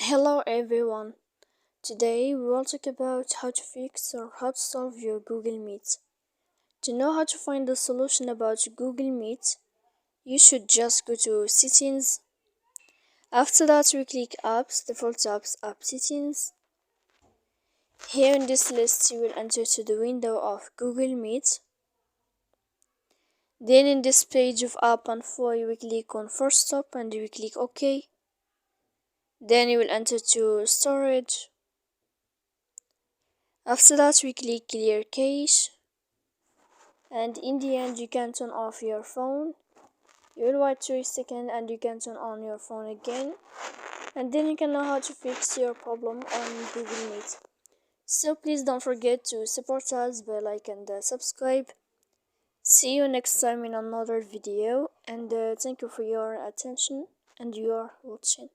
Hello everyone. Today we will talk about how to fix or how to solve your Google Meet. To know how to find the solution about Google Meet, you should just go to Settings. After that, we click Apps, Default Apps, App Settings. Here in this list, you will enter to the window of Google Meet. Then in this page of App Info, you will click on First Stop and you will click OK. Then you will enter to Storage. After that, we click Clear Cache. And in the end, you can turn off your phone. You will wait 3 seconds and you can turn on your phone again. And then you can know how to fix your problem on Google Meet. So please don't forget to support us by like and subscribe. See you next time in another video, and thank you for your attention and your watching.